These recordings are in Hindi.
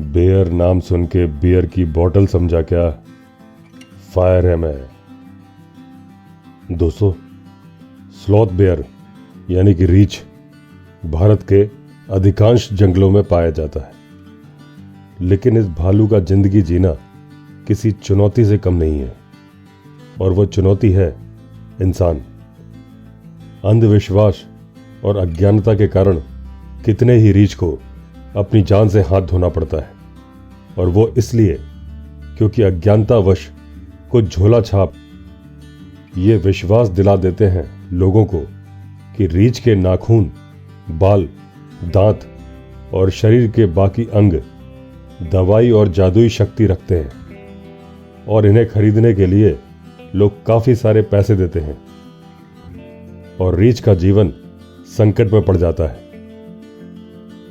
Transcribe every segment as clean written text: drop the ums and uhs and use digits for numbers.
बेयर नाम सुन के बियर की बोतल समझा क्या? फायर है मैं। दोस्तों, स्लॉथ बेयर यानी कि रीछ भारत के अधिकांश जंगलों में पाया जाता है, लेकिन इस भालू का जिंदगी जीना किसी चुनौती से कम नहीं है, और वो चुनौती है इंसान। अंधविश्वास और अज्ञानता के कारण कितने ही रीछ को अपनी जान से हाथ धोना पड़ता है, और वो इसलिए क्योंकि अज्ञानतावश कुछ झोला छाप ये विश्वास दिला देते हैं लोगों को कि रीछ के नाखून, बाल, दांत और शरीर के बाकी अंग दवाई और जादुई शक्ति रखते हैं, और इन्हें खरीदने के लिए लोग काफी सारे पैसे देते हैं, और रीछ का जीवन संकट में पड़ जाता है।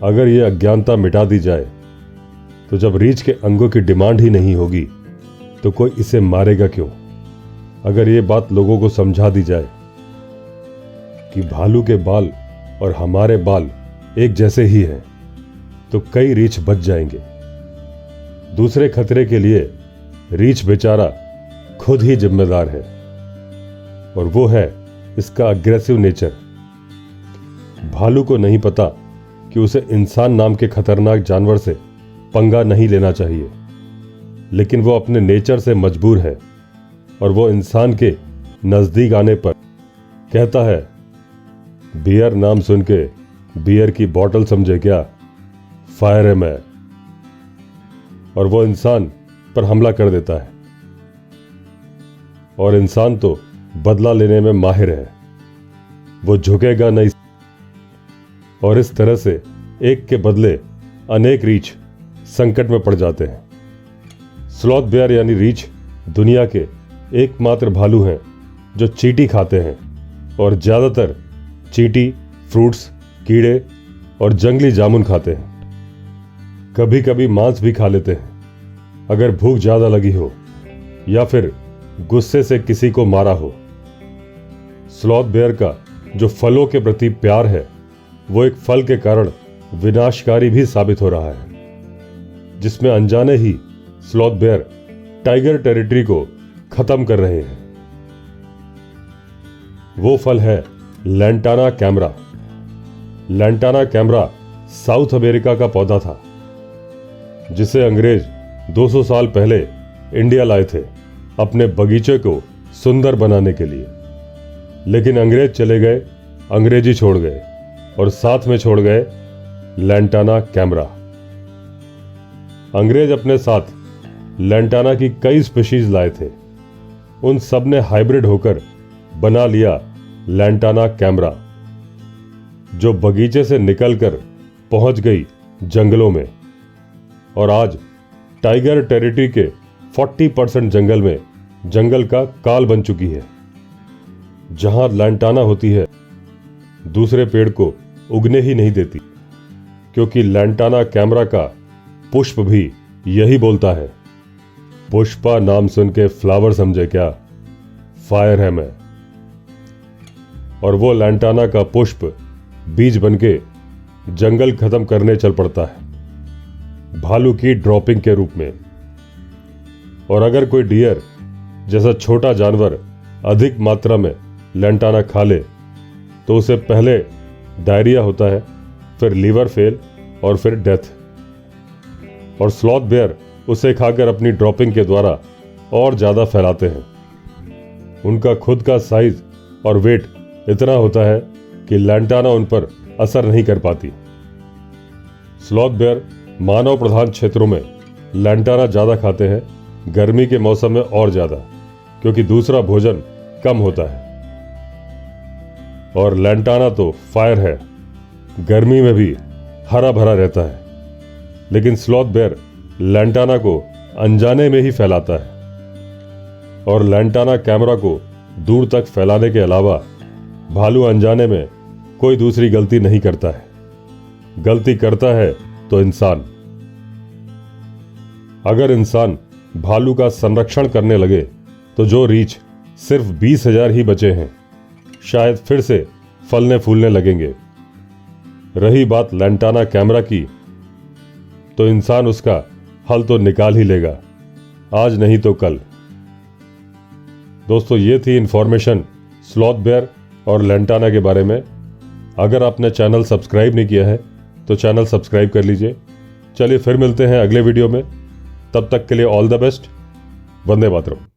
अगर यह अज्ञानता मिटा दी जाए तो जब रीछ के अंगों की डिमांड ही नहीं होगी तो कोई इसे मारेगा क्यों? अगर ये बात लोगों को समझा दी जाए कि भालू के बाल और हमारे बाल एक जैसे ही हैं, तो कई रीछ बच जाएंगे। दूसरे खतरे के लिए रीछ बेचारा खुद ही जिम्मेदार है, और वो है इसका अग्रेसिव नेचर। भालू को नहीं पता कि उसे इंसान नाम के खतरनाक जानवर से पंगा नहीं लेना चाहिए, लेकिन वो अपने नेचर से मजबूर है, और वो इंसान के नजदीक आने पर कहता है, बियर नाम सुन के बियर की बोतल समझे क्या? फायर है मैं। और वो इंसान पर हमला कर देता है, और इंसान तो बदला लेने में माहिर है, वो झुकेगा नहीं, और इस तरह से एक के बदले अनेक रीछ संकट में पड़ जाते हैं। स्लॉथ बेयर यानी रीछ दुनिया के एकमात्र भालू हैं जो चींटी खाते हैं, और ज्यादातर चींटी, फ्रूट्स, कीड़े और जंगली जामुन खाते हैं। कभी कभी मांस भी खा लेते हैं अगर भूख ज्यादा लगी हो या फिर गुस्से से किसी को मारा हो। स्लॉथ बेयर का जो फलों के प्रति प्यार है, वो एक फल के कारण विनाशकारी भी साबित हो रहा है, जिसमें अनजाने ही स्लॉथ बेयर टाइगर टेरिटरी को खत्म कर रहे हैं। वो फल है lantana camera. Lantana camera south America का पौधा था, जिसे अंग्रेज 200 साल पहले इंडिया लाए थे अपने बगीचे को सुंदर बनाने के लिए। लेकिन अंग्रेज चले गए, अंग्रेजी छोड़ गए, और साथ में छोड़ गए लैंटाना कैमरा। अंग्रेज अपने साथ लैंटाना की कई स्पीशीज लाए थे। उन सब ने हाइब्रिड होकर बना लिया लैंटाना कैमरा, जो बगीचे से निकलकर पहुंच गई जंगलों में, और आज टाइगर टेरिटरी के 40% जंगल में जंगल का काल बन चुकी है। जहां लैंटाना होती है, दूसरे पेड़ को उगने ही नहीं देती, क्योंकि लैंटाना कैमरा का पुष्प भी यही बोलता है, पुष्पा नाम सुन के फ्लावर समझे क्या? फायर है मैं। और वो लैंटाना का पुष्प बीज बनके जंगल खत्म करने चल पड़ता है, भालू की ड्रॉपिंग के रूप में। और अगर कोई डियर जैसा छोटा जानवर अधिक मात्रा में लैंटाना खा ले, तो उसे पहले डायरिया होता है, फिर लीवर फेल, और फिर डेथ। और स्लॉथ बेयर उसे खाकर अपनी ड्रॉपिंग के द्वारा और ज्यादा फैलाते हैं। उनका खुद का साइज और वेट इतना होता है कि लैंटाना उन पर असर नहीं कर पाती। स्लॉथ बेयर मानव प्रधान क्षेत्रों में लैंटाना ज्यादा खाते हैं, गर्मी के मौसम में और ज्यादा, क्योंकि दूसरा भोजन कम होता है। और लैंटाना तो फायर है, गर्मी में भी हरा भरा रहता है, लेकिन स्लॉथ बेयर लैंटाना को अनजाने में ही फैलाता है। और लैंटाना कैमरा को दूर तक फैलाने के अलावा भालू अनजाने में कोई दूसरी गलती नहीं करता है। गलती करता है तो इंसान। अगर इंसान भालू का संरक्षण करने लगे तो जो रीछ सिर्फ 20,000 ही बचे हैं, शायद फिर से फलने फूलने लगेंगे। रही बात लैंटाना कैमरा की, तो इंसान उसका हल तो निकाल ही लेगा, आज नहीं तो कल। दोस्तों, ये थी इंफॉर्मेशन स्लॉथ बेयर और लैंटाना के बारे में। अगर आपने चैनल सब्सक्राइब नहीं किया है तो चैनल सब्सक्राइब कर लीजिए। चलिए फिर मिलते हैं अगले वीडियो में, तब तक के लिए all the best. Vande Mataram.